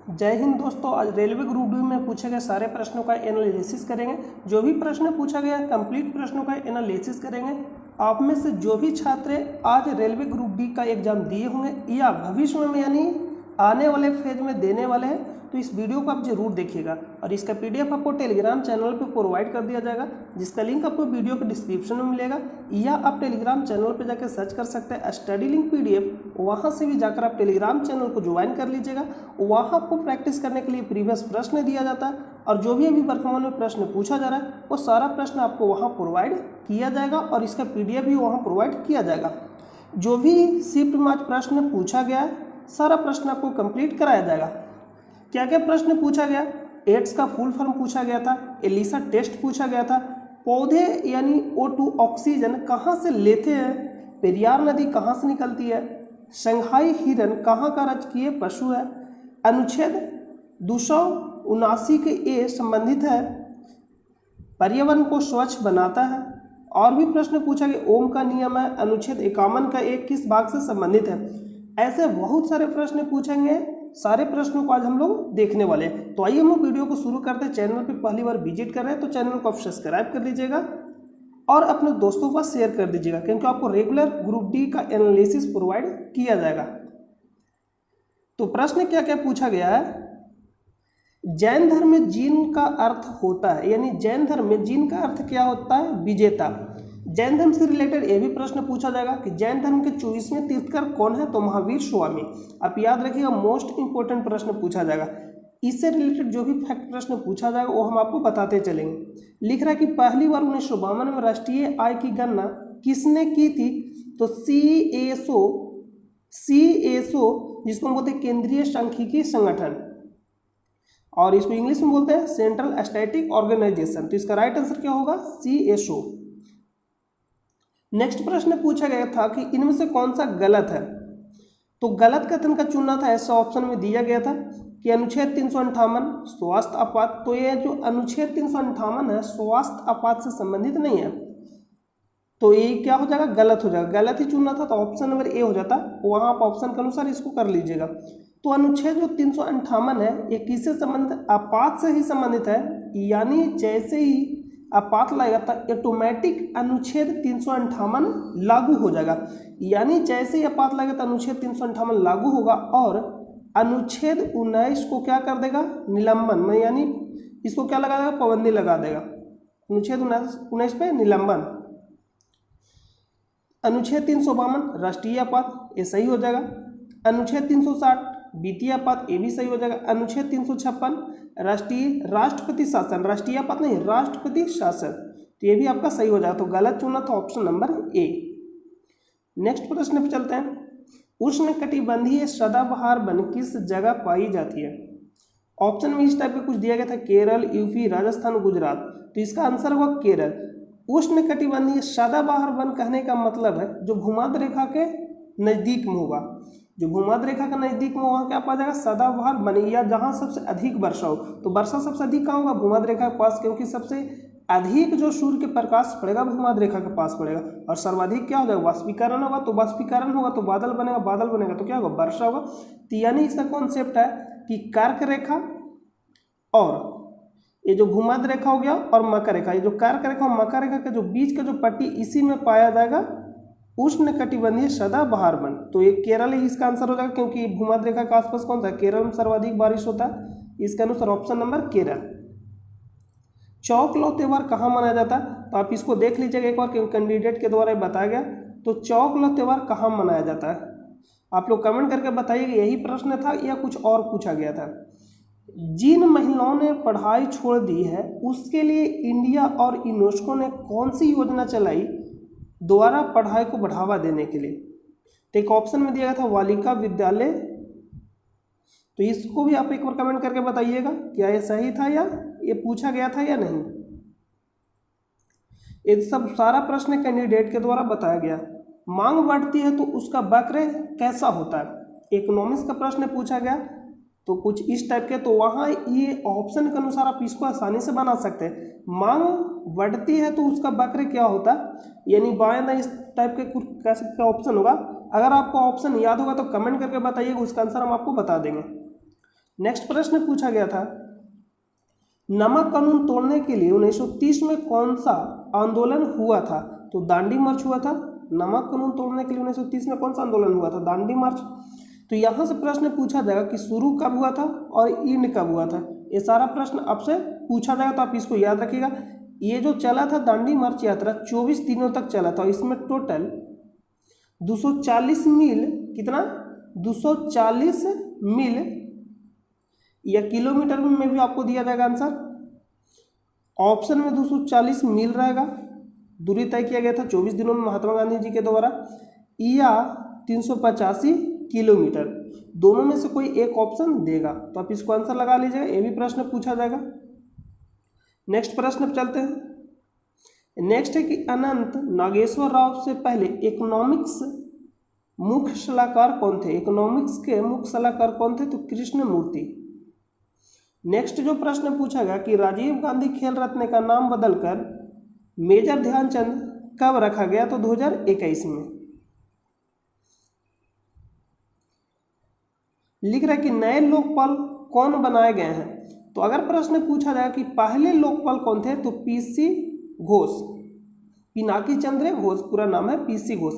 जय हिंद दोस्तों। आज रेलवे ग्रुप डी में पूछे गए सारे प्रश्नों का एनालिसिस करेंगे। जो भी प्रश्न पूछा गया कंप्लीट प्रश्नों का एनालिसिस करेंगे। आप में से जो भी छात्र आज रेलवे ग्रुप डी का एग्जाम दिए होंगे या भविष्य में यानी आने वाले फेज में देने वाले हैं तो इस वीडियो को आप जरूर देखिएगा और इसका पीडीएफ आपको टेलीग्राम चैनल पे प्रोवाइड कर दिया जाएगा, जिसका लिंक आपको वीडियो के डिस्क्रिप्शन में मिलेगा या आप टेलीग्राम चैनल पे जाकर सर्च कर सकते हैं स्टडी लिंक पीडीएफ। वहाँ से भी जाकर आप टेलीग्राम चैनल को ज्वाइन कर लीजिएगा। वहाँ आपको प्रैक्टिस करने के लिए प्रीवियस प्रश्न दिया जाता है और जो भी अभी वर्तमान में प्रश्न पूछा जा रहा है वो सारा प्रश्न आपको वहाँ प्रोवाइड किया जाएगा और इसका पीडीएफ भी वहाँ प्रोवाइड किया जाएगा। जो भी शिफ्ट में आज प्रश्न पूछा गया है सारा प्रश्न आपको कंप्लीट कराया जाएगा। क्या क्या प्रश्न पूछा गया? एड्स का फुल फॉर्म पूछा गया था, एलिसा टेस्ट पूछा गया था, पौधे यानी O2 ऑक्सीजन कहाँ से लेते हैं, पेरियार नदी कहाँ से निकलती है, शंघाई हिरन कहाँ का राजकीय पशु है, अनुच्छेद 279 के ए संबंधित है, पर्यावरण को स्वच्छ बनाता है। और भी प्रश्न पूछा गया, ओम का नियम है, अनुच्छेद 51 का एक किस भाग से संबंधित है। ऐसे बहुत सारे प्रश्न पूछेंगे। सारे प्रश्नों को आज हम लोग देखने वाले हैं। तो आइए हम लोग वीडियो को शुरू करते हैं। चैनल पे पहली बार विजिट कर रहे हैं तो चैनल को आप सब्सक्राइब कर लीजिएगा और अपने दोस्तों को शेयर कर दीजिएगा, क्योंकि आपको रेगुलर ग्रुप डी का एनालिसिस प्रोवाइड किया जाएगा। तो प्रश्न क्या क्या पूछा गया है? जैन धर्म में जीन का अर्थ होता है, यानी जैन धर्म में जीन का अर्थ क्या होता है? विजेता। जैन धर्म से रिलेटेड ये भी प्रश्न पूछा जाएगा कि जैन धर्म के 24वें तीर्थकर कौन है? तो महावीर स्वामी। आप याद रखिएगा, मोस्ट इंपोर्टेंट प्रश्न पूछा जाएगा। इससे रिलेटेड जो भी फैक्ट प्रश्न पूछा जाएगा वो हम आपको बताते चलेंगे। लिख रहा है कि पहली बार 1952 में राष्ट्रीय आय की गणना किसने की थी? तो CSO जिसको हम बोलते हैं केंद्रीय सांख्यिकी संगठन, और इसको इंग्लिश में बोलते हैं सेंट्रल स्टैटिक ऑर्गेनाइजेशन। तो इसका राइट आंसर क्या होगा? CSO। नेक्स्ट प्रश्न पूछा गया था कि इनमें से कौन सा गलत है? तो गलत कथन का चुनना था। ऐसा ऑप्शन में दिया गया था कि अनुच्छेद 358 स्वास्थ्य आपात। तो ये जो अनुच्छेद 358 है स्वास्थ्य आपात से संबंधित नहीं है, तो ये क्या हो जाएगा? गलत हो जाएगा। गलत ही चुनना था तो ऑप्शन नंबर ए हो जाता। वहाँ आप ऑप्शन के अनुसार इसको कर लीजिएगा। तो अनुच्छेद जो 358 है ये किससे संबंधित? आपात से ही संबंधित है, यानी जैसे ही आपात लगेगा तो ऑटोमेटिक अनुच्छेद 358 लागू हो जाएगा। यानी जैसे ही आपात लगेगा तो अनुच्छेद 358 लागू होगा और अनुच्छेद 19 को क्या कर देगा? निलंबन में, यानी इसको क्या लगा देगा? पाबंदी लगा देगा। अनुच्छेद 19 पे निलंबन। अनुच्छेद 352 राष्ट्रीय आपात, ये सही हो जाएगा। अनुच्छेद 360 वित्तीय आपात, ये भी सही हो जाएगा। अनुच्छेद 356 राष्ट्रपति शासन, राष्ट्रीय आपात नहीं राष्ट्रपति शासन, तो ये भी आपका सही हो जाएगा। तो गलत चुना था ऑप्शन नंबर ए। नेक्स्ट प्रश्न पे चलते हैं। उष्णकटिबंधीय सदाबहार वन किस जगह पाई जाती है? ऑप्शन में इस टाइप का कुछ दिया गया था, केरल, यूपी, राजस्थान, गुजरात। तो इसका आंसर होगा केरल। उष्णकटिबंधीय सदाबहार वन कहने का मतलब है जो भूमध्य रेखा के नजदीक में होगा। जो भूमध्य रेखा के नजदीक में वहाँ क्या पाया जाएगा? सदाबहार वन, या जहाँ सबसे अधिक वर्षा हो। तो वर्षा सबसे अधिक कहाँ होगा? भूमध्य रेखा के पास, क्योंकि सबसे अधिक जो सूर्य के प्रकाश पड़ेगा भूमध्य रेखा के पास पड़ेगा। और सर्वाधिक क्या हो जाएगा? वाष्पीकरण होगा। तो वाष्पीकरण होगा तो बादल बनेगा, बादल बनेगा तो क्या होगा? वर्षा होगा। तो यानी इसका कॉन्सेप्ट है कि कर्क रेखा और ये जो भूमध्य रेखा हो गया और मकर रेखा, ये जो कर्क रेखा और मकर रेखा के जो बीच का जो पट्टी, इसी में पाया जाएगा उष्णकटिबंधीय सदाबहार वन। तो ये केरल ही इसका आंसर हो जाएगा, क्योंकि भूमध्य रेखा के आसपास कौन सा? केरल में सर्वाधिक बारिश होता है। इसके अनुसार ऑप्शन नंबर केरल। चौक लौ त्योहार कहाँ मनाया जाता है? तो आप इसको देख लीजिएगा एक बार, क्योंकि कैंडिडेट के द्वारा बताया गया। तो चौक लौ त्योहार कहाँ मनाया जाता है? आप लोग कमेंट करके बताइएगा यही प्रश्न था या कुछ और पूछा गया था। जिन महिलाओं ने पढ़ाई छोड़ दी है उसके लिए इंडिया और यूनेस्को ने कौन सी योजना चलाई दोबारा पढ़ाई को बढ़ावा देने के लिए? तो एक ऑप्शन में दिया गया था बालिका विद्यालय। तो इसको भी आप एक बार कमेंट करके बताइएगा क्या ये सही था या ये पूछा गया था या नहीं। ये सब सारा प्रश्न कैंडिडेट के द्वारा बताया गया। मांग बढ़ती है तो उसका वक्र कैसा होता है? इकोनॉमिक्स का प्रश्न पूछा गया तो कुछ इस टाइप के। तो वहाँ ये ऑप्शन के अनुसार आप इसको आसानी से बना सकते हैं। मांग बढ़ती है तो उसका वक्र क्या होता है, यानी बाएं दाएं इस टाइप के कुछ कैसे का ऑप्शन होगा। अगर आपको ऑप्शन याद होगा तो कमेंट करके बताइएगा, उसका आंसर हम आपको बता देंगे। नेक्स्ट प्रश्न पूछा गया था, नमक कानून तोड़ने के लिए 1930 में कौन सा आंदोलन हुआ था? तो दांडी मार्च हुआ था। नमक कानून तोड़ने के लिए 1930 में कौन सा आंदोलन हुआ था? दांडी मार्च। तो यहाँ से प्रश्न पूछा जाएगा कि शुरू कब हुआ था और एंड कब हुआ था। ये सारा प्रश्न आपसे पूछा जाएगा, तो आप इसको याद रखिएगा। ये जो चला था दांडी मार्च यात्रा 24 दिनों तक चला था। इसमें टोटल 240 मील, कितना? 240 मील या किलोमीटर में भी आपको दिया जाएगा आंसर। ऑप्शन में 240 मील रहेगा, दूरी तय किया गया था 24 दिनों में महात्मा गांधी जी के द्वारा, या 385 किलोमीटर, दोनों में से कोई एक ऑप्शन देगा। तो आप इसको आंसर लगा लीजिएगा, ये भी प्रश्न पूछा जाएगा। नेक्स्ट प्रश्न पर चलते हैं। नेक्स्ट है कि अनंत नागेश्वर राव से पहले इकोनॉमिक्स मुख्य सलाहकार कौन थे? इकोनॉमिक्स के मुख्य सलाहकार कौन थे? तो कृष्ण मूर्ति। नेक्स्ट जो प्रश्न पूछा गया कि राजीव गांधी खेल रत्न का नाम बदलकर मेजर ध्यानचंद कब रखा गया? तो 2021 में। लिख रहा है कि नए लोकपाल कौन बनाए गए हैं? तो अगर प्रश्न पूछा जाए कि पहले लोकपाल कौन थे, तो पीसी घोष, पिनाकी चंद्र घोष पूरा नाम है, पीसी घोष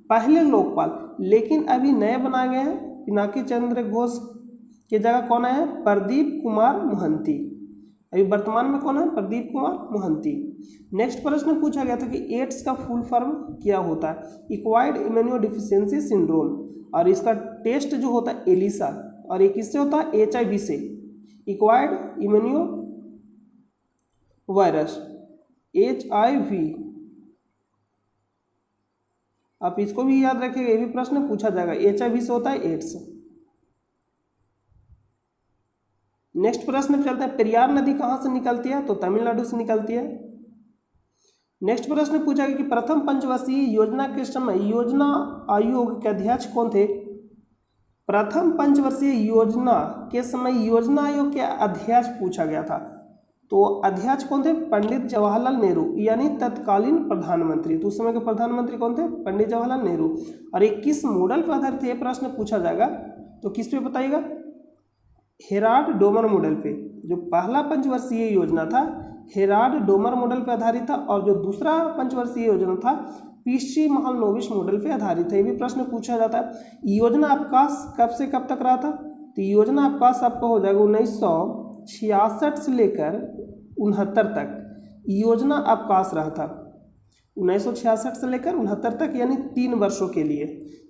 पहले लोकपाल। लेकिन अभी नए बनाए गए हैं, पिनाकी चंद्र घोष की जगह कौन है? प्रदीप कुमार मोहंती। अभी वर्तमान में कौन है? प्रदीप कुमार मोहंती। नेक्स्ट प्रश्न पूछा गया था कि एड्स का फुल फॉर्म क्या होता है? एक्वायर्ड इम्यूनोडेफिशिएंसी सिंड्रोम, और इसका टेस्ट जो होता है एलिसा, और ये किससे होता है? HIV से, एक्वायर्ड इम्यूनो वायरस, HIV। आप इसको भी याद रखिएगा, ये भी प्रश्न पूछा जाएगा। HIV से होता है एड्स। नेक्स्ट प्रश्न चलते हैं, पेरियार नदी कहाँ से निकलती है? तो तमिलनाडु से निकलती है। नेक्स्ट प्रश्न पूछा गया कि प्रथम पंचवर्षीय योजना के समय योजना आयोग के अध्यक्ष कौन थे? प्रथम पंचवर्षीय योजना के समय योजना आयोग के अध्यक्ष पूछा गया था, तो अध्यक्ष कौन थे? पंडित जवाहरलाल नेहरू, यानी तत्कालीन प्रधानमंत्री। तो उस समय के प्रधानमंत्री कौन थे? पंडित जवाहरलाल नेहरू। और ये किस मॉडल पर आधारित थे? ये प्रश्न पूछा जाएगा, तो किस पे बताइएगा? हेराल्ड डोमर मॉडल पे। जो पहला पंचवर्षीय योजना था हेराल्ड डोमर मॉडल पे आधारित था, और जो दूसरा पंचवर्षीय योजना था पीसी महालनोबिस मॉडल पे आधारित है। ये भी प्रश्न पूछा जाता है। योजना अवकाश कब से कब तक रहा था? तो योजना अवकाश आपका हो जाएगा 1966 से लेकर 69 तक योजना अवकाश रहा था। 1966 से लेकर 69 तक, यानी 3 वर्षों के लिए।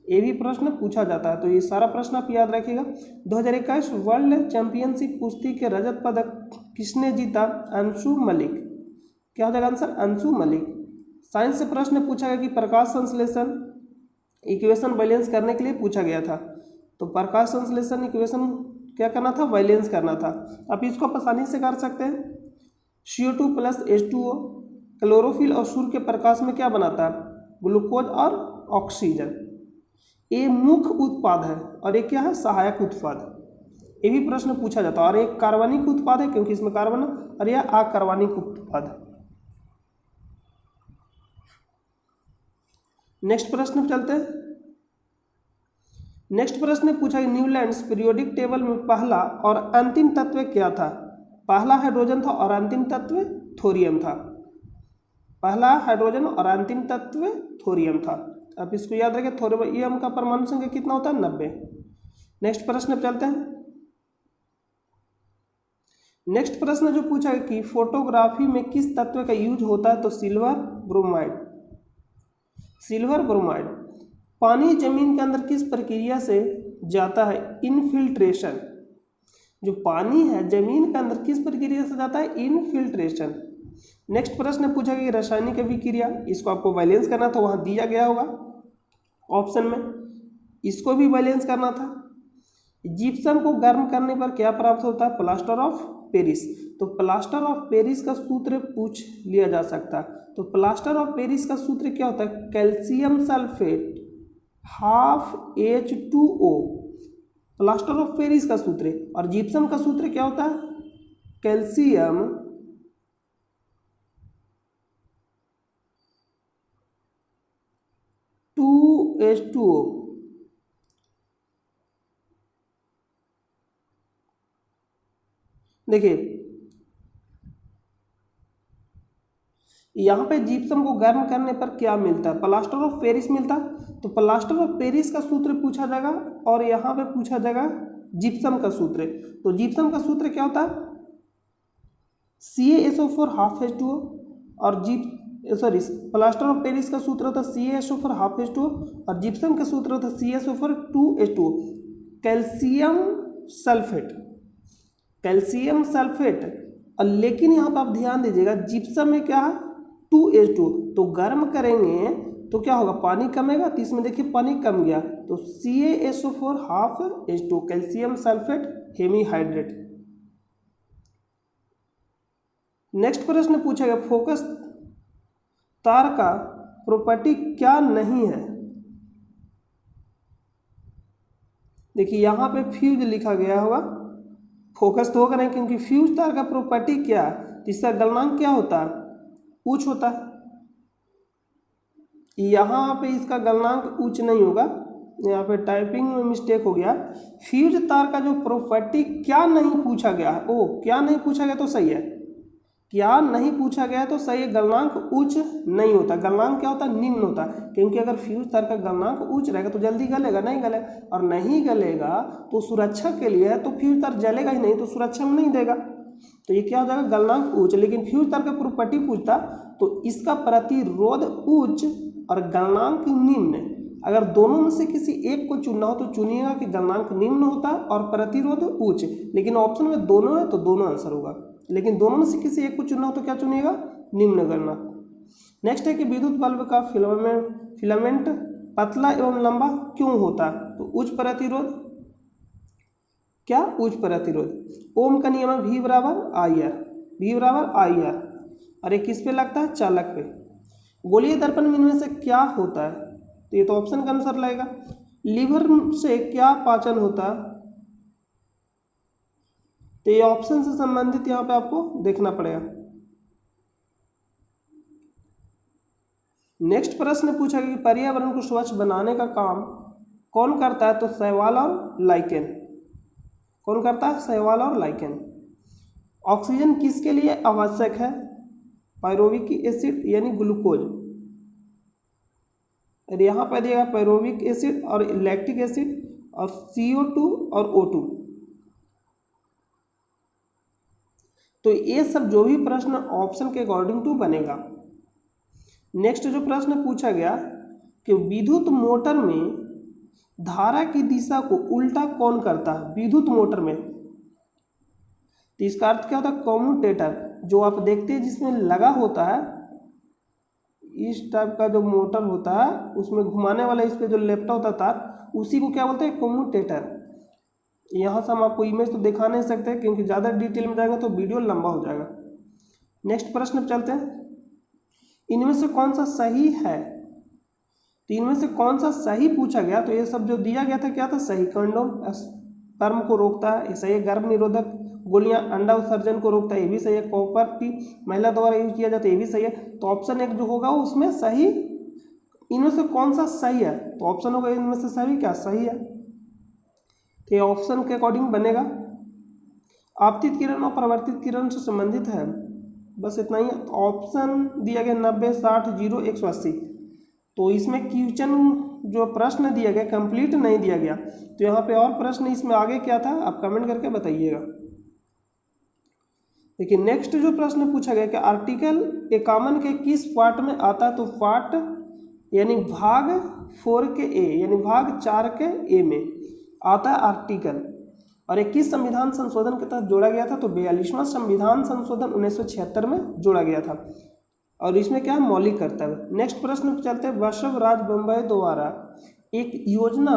ये भी प्रश्न पूछा जाता है, तो ये सारा प्रश्न आप याद रखिएगा। 2021 वर्ल्ड चैंपियनशिप कुश्ती के रजत पदक किसने जीता? अंशु मलिक। क्या हो जाएगा आंसर? अंशु मलिक। साइंस से प्रश्न पूछा गया कि प्रकाश संश्लेषण इक्वेशन बैलेंस करने के लिए पूछा गया था, तो प्रकाश संश्लेषण इक्वेशन क्या करना था? बैलेंस करना था। आप इसको आसानी से कर सकते हैं। CO2 + H2O क्लोरोफिल और सूर्य के प्रकाश में क्या बनाता है? ग्लूकोज और ऑक्सीजन। ये मुख्य उत्पाद है, और ये क्या है? सहायक उत्पाद। ये भी प्रश्न पूछा जाता है। और एक कार्बनिक उत्पाद है, क्योंकि इसमें कार्बन है, और यह अकार्बनिक उत्पाद। नेक्स्ट प्रश्न पर चलते हैं। नेक्स्ट प्रश्न पूछा कि न्यूलैंड्स पीरियोडिक टेबल में पहला और अंतिम तत्व क्या था? पहला हाइड्रोजन था और अंतिम तत्व थोरियम था। पहला हाइड्रोजन और अंतिम तत्व थोरियम था। अब इसको याद रखें, थोरियम का परमाणु संख्या कितना होता है? 90। नेक्स्ट प्रश्न पर चलते हैं। नेक्स्ट प्रश्न जो पूछा है कि फोटोग्राफी में किस तत्व का यूज होता है? तो सिल्वर ब्रोमाइड। Silver bromide. पानी जमीन के अंदर किस प्रक्रिया से जाता है? इनफिल्ट्रेशन। जो पानी है जमीन के अंदर किस प्रक्रिया से जाता है? इनफिल्ट्रेशन। नेक्स्ट प्रश्न पूछा गया रासायनिक अभिक्रिया, इसको आपको बैलेंस करना था, वहां दिया गया होगा ऑप्शन में, इसको भी बैलेंस करना था। जिप्सम को गर्म करने पर क्या प्राप्त होता है? Plaster of Paris. तो प्लास्टर ऑफ पेरिस का सूत्र पूछ लिया जा सकता है। तो प्लास्टर ऑफ पेरिस का सूत्र क्या होता है? Calcium sulphate ½ H2O, plaster of Paris का सूत्र। और जिप्सम का सूत्र क्या होता है? Calcium H2O। देखिए यहाँ पे जिप्सम को गर्म करने पर क्या मिलता है, प्लास्टर ऑफ पेरिस मिलता है। तो प्लास्टर ऑफ पेरिस का सूत्र पूछा जाएगा और यहाँ पे पूछा जाएगा जिप्सम का सूत्र। तो जिप्सम का सूत्र क्या होता है, CaSO4 हाफ H2O, और प्लास्टर ऑफ पेरिस का सूत्र होता है CaSO4 हाफ H2O, और जिप्सम का सूत्र होता है CaSO4 2H2O। Calcium sulphate, calcium sulphate. और लेकिन यहाँ पर आप ध्यान दीजिएगा जिप्सम में क्या है 2H2O, तो गर्म करेंगे तो क्या होगा, पानी कमेगा, तो इसमें देखिए पानी कम गया, तो CaSO4 half H2O, calcium sulphate hemihydrate. Next प्रश्न पूछा गया फोकस तार का प्रॉपर्टी क्या नहीं है। देखिए यहाँ पे फ्यूज लिखा गया होगा, फोकस तो होगा नहीं क्योंकि फ्यूज तार का प्रॉपर्टी क्या है, इसका गलनांक क्या होता है, उच्च होता है। यहाँ पे इसका गलनांक उच्च नहीं होगा, यहाँ पे टाइपिंग में मिस्टेक हो गया। फ्यूज तार का जो प्रॉपर्टी क्या नहीं पूछा गया है, ओ क्या नहीं पूछा गया तो सही है, क्या नहीं पूछा गया तो सही है, गलनांक उच्च नहीं होता। गलनांक क्या होता है, निम्न होता है, क्योंकि अगर फ्यूज तार का गलनांक उच्च रहेगा तो जल्दी गलेगा, नहीं गलेगा, और नहीं गलेगा तो सुरक्षा के लिए है, तो फ्यूज तार जलेगा ही नहीं, तो सुरक्षा में नहीं देगा, तो ये क्या हो जाएगा, गलनांक उच्च। लेकिन फ्यूज तार का प्रॉपर्टी पूछता तो इसका प्रतिरोध उच्च और गलनांक निम्न, अगर दोनों में से किसी एक को चुनना हो तो चुनिएगा कि गलनांक निम्न होता है और प्रतिरोध उच्च, लेकिन ऑप्शन में दोनों है तो दोनों आंसर होगा, लेकिन दोनों में से किसी एक को चुनना हो तो क्या चुनिएगा, निम्न गलनांक। नेक्स्ट है कि विद्युत बल्ब का फिलामेंट पतला एवं लंबा क्यों होता है, तो उच्च प्रतिरोध, क्या उच्च प्रतिरोध। ओम का नियम है V बराबर I R, और ये किस पे लगता है, चालक पे। गोलीय दर्पण में इनमें से क्या होता है, तो ये तो ऑप्शन का अनुसार लगेगा। लीवर से क्या पाचन होता है, तो ये ऑप्शन से संबंधित यहाँ पे आपको देखना पड़ेगा। नेक्स्ट प्रश्न पूछा गया कि पर्यावरण को स्वच्छ बनाने का काम कौन करता है, तो शैवाल और लाइकेन। कौन करता है, शैवाल और लाइकेन। ऑक्सीजन किसके लिए आवश्यक है, पायरोविक एसिड यानी ग्लूकोज, और यहाँ पर दिया पायरोविक एसिड और लैक्टिक एसिड और CO2 और O2। तो ये सब जो भी प्रश्न ऑप्शन के अकॉर्डिंग टू बनेगा। नेक्स्ट जो प्रश्न पूछा गया कि विद्युत मोटर में धारा की दिशा को उल्टा कौन करता है, विद्युत मोटर में, तो इसका अर्थ क्या होता है, कम्यूटेटर, जो आप देखते हैं जिसमें लगा होता है, इस टाइप का जो मोटर होता है उसमें घुमाने वाला इस पे जो लेपटा होता है तार, उसी को क्या बोलते हैं, कम्यूटेटर। यहाँ से हम आपको इमेज तो दिखा नहीं सकते क्योंकि ज़्यादा डिटेल में जाएगा तो वीडियो लंबा हो जाएगा। नेक्स्ट प्रश्न पर चलते हैं, इनमें से कौन सा सही है, तो इनमें से कौन सा सही पूछा गया, तो ये सब जो दिया गया था क्या था, सही। कंडोम स्पर्म को रोकता है, ये सही है। गर्भ निरोधक गोलियां अंडा उत्सर्जन को रोकता है, ये भी सही है। कॉपर की महिला द्वारा यूज किया जाता है, ये भी सही है। तो ऑप्शन एक जो होगा उसमें सही, इनमें से कौन सा सही है, तो ऑप्शन होगा इनमें से सभी क्या सही है, तो ये ऑप्शन के अकॉर्डिंग बनेगा। आपतित किरण और परावर्तित किरण से संबंधित है, बस इतना ही है। तो ऑप्शन दिया गया 90, 60, 0, 180। तो इसमें क्वेश्चन जो प्रश्न दिया गया कंप्लीट नहीं दिया गया, तो यहाँ पे और प्रश्न इसमें आगे क्या था आप कमेंट करके बताइएगा। देखिए नेक्स्ट जो प्रश्न पूछा गया कि आर्टिकल 51 के किस पार्ट में आता है, तो पार्ट यानी भाग 4 के ए यानी भाग 4 के ए में आता है आर्टिकल, और ये किस संविधान संशोधन के तहत जोड़ा गया था, तो 42वां संविधान संशोधन 1976 में जोड़ा गया था, और इसमें क्या मौलिक कर्तव्य। नेक्स्ट प्रश्न पे चलते हैं, बसवराज बम्बई द्वारा एक योजना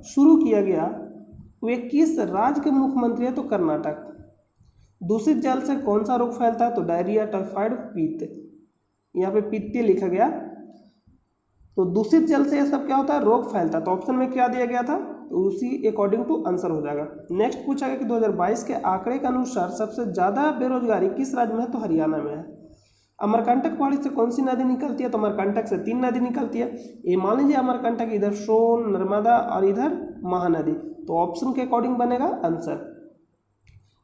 शुरू किया गया, वे किस राज्य के मुख्यमंत्री है, तो कर्नाटक। दूषित जल से कौन सा रोग फैलता है, तो डायरिया, टाइफाइड, पित्त, यहाँ पे पित्त लिखा गया। तो दूषित जल से यह सब क्या होता है, रोग फैलता है, तो ऑप्शन में क्या दिया गया था, तो उसी अकॉर्डिंग टू आंसर हो जाएगा। नेक्स्ट पूछा गया कि 2022 के आंकड़े के अनुसार सबसे ज़्यादा बेरोजगारी किस राज्य में है, तो हरियाणा में है। अमरकंटक पहाड़ी से कौन सी नदी निकलती है, तो अमरकंटक से 3 नदी निकलती है। ये मान लीजिए अमरकंटक इधर सोन, नर्मदा और इधर महानदी, तो ऑप्शन के अकॉर्डिंग बनेगा आंसर।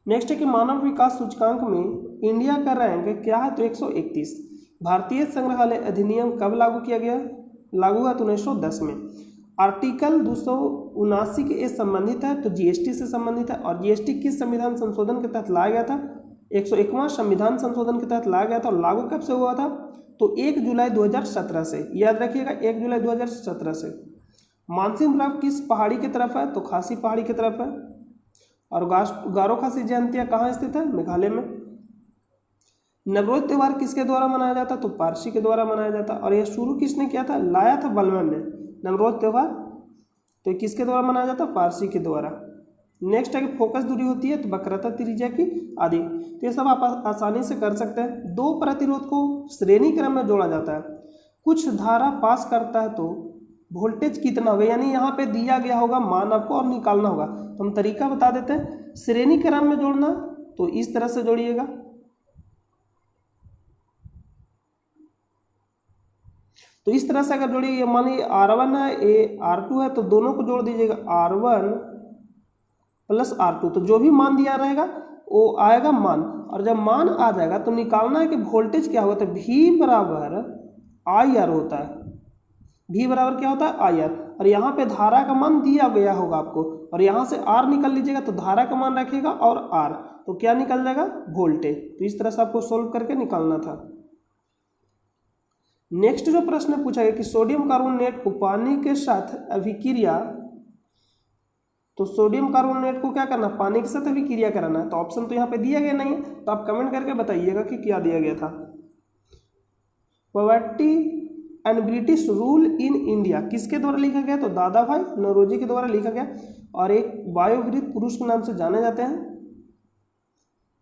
नेक्स्ट है कि मानव विकास सूचकांक में इंडिया का रैंक क्या है, तो 131। भारतीय संग्रहालय अधिनियम कब लागू किया गया, लागू हुआ तो 1910 में। आर्टिकल 279 के संबंधित है, तो जीएसटी से संबंधित है। और जीएसटी किस संविधान संशोधन के तहत लाया गया था, 101वां संविधान संशोधन के तहत लाया गया था। और लागू कब से हुआ था, तो 1 जुलाई 2017 से, याद रखिएगा 1 जुलाई 2017 से। मानसिंह बर्फ किस पहाड़ी की तरफ है, तो खासी पहाड़ी की तरफ है। और गारो खासी जयंतिया कहाँ स्थित है, मेघालय में। नवरोज त्यौहार किसके द्वारा मनाया जाता, तो पारसी के द्वारा मनाया जाता। और यह शुरू किसने किया था, लाया था बलवन ने नवरोज त्यौहार, तो किसके द्वारा मनाया जाता, पारसी के द्वारा। नेक्स्ट है कि फोकस दूरी होती है, तो वक्रता त्रिज्या की आदि। तो ये सब आप आसानी से कर सकते हैं। दो प्रतिरोध को श्रेणी क्रम में जोड़ा जाता है, कुछ धारा पास करता है तो वोल्टेज कितना होगा, यानी यहाँ पे दिया गया होगा मान आपको और निकालना होगा। तो हम तरीका बता देते हैं। श्रेणी क्रम में जोड़ना तो इस तरह से जोड़िएगा, तो इस तरह से अगर जोड़िए, मानिए R1 है, ये R2 है, तो दोनों को जोड़ दीजिएगा, R1 प्लस R2। तो जो भी मान दिया रहेगा वो आएगा मान, और जब मान आ जाएगा तो निकालना है कि वोल्टेज क्या होता है, V बराबर IR होता है। V बराबर क्या होता है, IR। और यहाँ पे धारा का मान दिया गया होगा आपको, और यहाँ से R निकल लीजिएगा, तो धारा का मान रखिएगा और R, तो क्या निकल जाएगा, वोल्टेज। तो इस तरह से आपको सोल्व करके निकालना था। नेक्स्ट जो प्रश्न पूछा गया कि सोडियम कार्बोनेट को पानी के साथ अभिक्रिया, तो सोडियम कार्बोनेट को क्या करना, पानी के साथ अभिक्रिया कराना है। तो ऑप्शन तो यहाँ पे दिया गया नहीं है, तो आप कमेंट करके बताइएगा कि क्या दिया गया था। Poverty and British rule in India किसके द्वारा लिखा गया, तो दादा भाई नौरोजी के द्वारा लिखा गया, और एक वायुवृत पुरुष के नाम से जाने जाते हैं।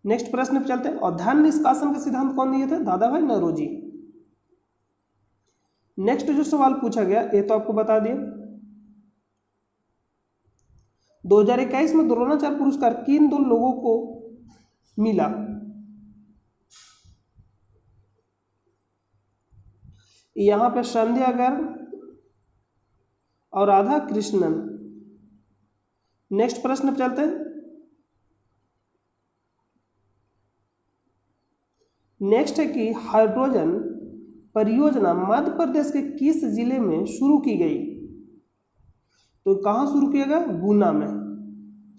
नेक्स्ट प्रश्न पे चलते हैं। और धन निष्कासन का सिद्धांत कौन दिए थे, दादा भाई नौरोजी। नेक्स्ट जो सवाल पूछा गया ये तो आपको बता दिए। 2021 में द्रोणाचार्य पुरस्कार किन दो लोगों को मिला, यहां पे संध्या गर्ग और राधा कृष्णन। नेक्स्ट प्रश्न पे चलते हैं। नेक्स्ट है कि हाइड्रोजन परियोजना मध्य प्रदेश के किस जिले में शुरू की गई, तो कहां शुरू किया गया, गुना में।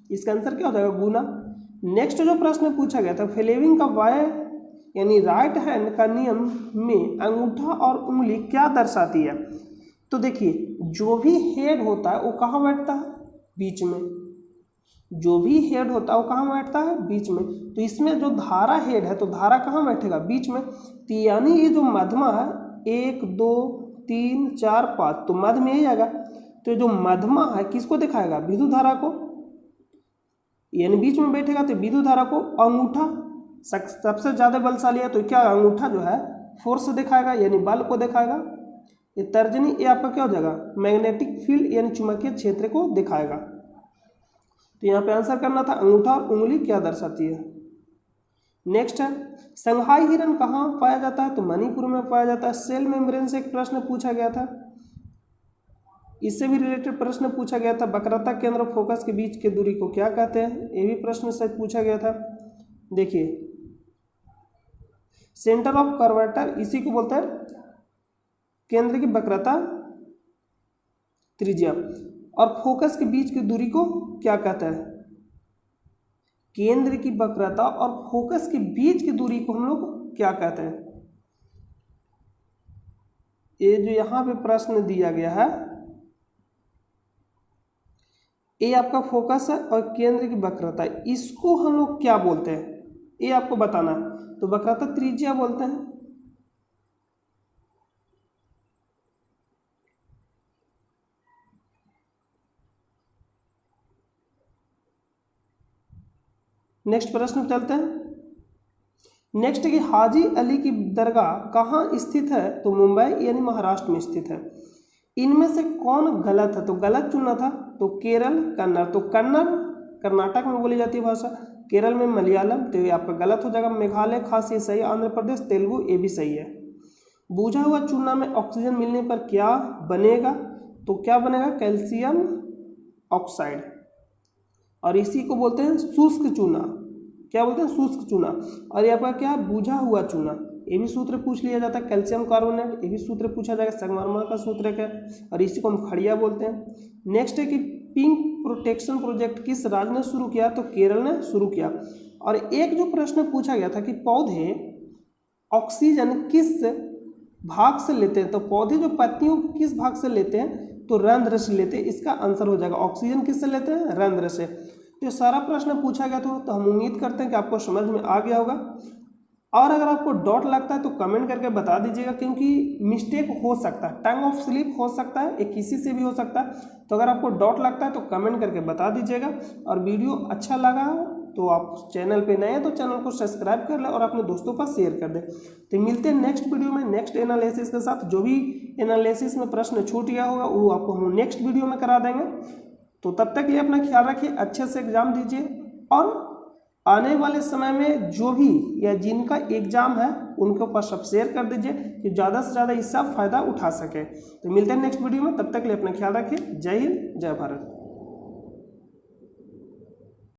इसका आंसर क्या हो जाएगा, गुना। नेक्स्ट जो प्रश्न पूछा गया था, फ्लेमिंग का वाय यानी राइट हैंड का नियम में अंगूठा और उंगली क्या दर्शाती है। तो देखिए जो भी हेड होता है वो कहाँ बैठता है, बीच में। जो भी हेड होता है वो कहाँ बैठता है, बीच में। तो इसमें जो धारा हेड है तो धारा कहाँ बैठेगा, बीच में। तो यानी ये जो मध्यमा है 1 2 3 4 5, तो मध्य में ही आएगा। तो जो मध्यमा है किसको दिखाएगा, विद्युत धारा को, यानी बीच में बैठेगा। तो विद्युत धारा को अंगूठा सबसे ज्यादा बलशाली है, तो क्या अंगूठा जो है फोर्स दिखाएगा, यानी बल को दिखाएगा। ये तर्जनी ये आपका क्या हो जाएगा, मैग्नेटिक फील्ड यानी चुंबकीय क्षेत्र को दिखाएगा। तो यहाँ पे आंसर करना था अंगूठा और उंगली क्या दर्शाती है। नेक्स्ट है संघाई हिरन कहाँ पाया जाता है, तो मणिपुर में पाया जाता है। सेल मेम्ब्रेन से एक प्रश्न पूछा गया था, इससे भी रिलेटेड प्रश्न पूछा गया था। वक्रता केंद्र और फोकस के बीच की दूरी को क्या कहते हैं, ये भी प्रश्न से पूछा गया था। देखिए सेंटर ऑफ कर्वेचर इसी को बोलते हैं केंद्र की वक्रता त्रिज्या, और फोकस के बीच की दूरी को क्या कहता है, केंद्र की वक्रता और फोकस के बीच की दूरी को हम लोग क्या कहते हैं। ये जो यहां पे प्रश्न दिया गया है ये आपका फोकस है और केंद्र की वक्रता, इसको हम लोग क्या बोलते हैं ये आपको बताना है। तो वक्रता त्रिज्या बोलते हैं। नेक्स्ट प्रश्न चलते हैं। नेक्स्ट कि हाजी अली की दरगाह कहाँ स्थित है, तो मुंबई यानी महाराष्ट्र में स्थित है। इनमें से कौन गलत है, तो गलत चुनना था। तो केरल कन्नड़, तो कन्नड़ कर्नाटक में बोली जाती है भाषा, केरल में मलयालम, तो ये आपका गलत हो जाएगा। मेघालय खासी सही, आंध्र प्रदेश तेलुगु ये भी सही है। बुझा हुआ चूना में ऑक्सीजन मिलने पर क्या बनेगा, तो क्या बनेगा, कैल्शियम ऑक्साइड, और इसी को बोलते हैं शुष्क चूना। क्या बोलते हैं, शुष्क चूना। और यहाँ पर क्या, बुझा हुआ चूना, ये भी सूत्र पूछ लिया जाता है। कैल्शियम कार्बोनेट, ये भी सूत्र पूछा जाएगा। संगमरमर का सूत्र क्या, और इसी को हम खड़िया बोलते हैं। नेक्स्ट है कि पिंक प्रोटेक्शन प्रोजेक्ट किस राज्य ने शुरू किया, तो केरल ने शुरू किया। और एक जो प्रश्न पूछा गया था कि पौधे ऑक्सीजन किस भाग से लेते हैं, तो पौधे जो पत्तियों के किस भाग से लेते हैं, तो रंध्र से लेते हैं। इसका आंसर हो जाएगा ऑक्सीजन किससे लेते हैं, रंध्र से। तो सारा प्रश्न पूछा गया तो हम उम्मीद करते हैं कि आपको समझ में आ गया होगा। और अगर आपको डाउट लगता है तो कमेंट करके बता दीजिएगा, क्योंकि मिस्टेक हो सकता है, टंग ऑफ स्लिप हो सकता है, ये किसी से भी हो सकता है। तो अगर आपको डाउट लगता है तो कमेंट करके बता दीजिएगा। और वीडियो अच्छा लगा हो तो आप चैनल पे नए हैं तो चैनल को सब्सक्राइब कर लें और अपने दोस्तों पर शेयर कर दें। तो मिलते हैं नेक्स्ट वीडियो में नेक्स्ट एनालिसिस के साथ। जो भी एनालिसिस में प्रश्न छूट गया होगा वो आपको हम नेक्स्ट वीडियो में करा देंगे। तो तब तक के लिए अपना ख्याल रखिए, अच्छे से एग्जाम दीजिए, और आने वाले समय में जो भी या जिनका एग्जाम है उनके ऊपर सब शेयर कर दीजिए कि ज़्यादा से ज़्यादा इसका फ़ायदा उठा सके। तो मिलते हैं नेक्स्ट वीडियो में, तब तक के लिए अपना ख्याल रखिए। जय हिंद, जय भारत।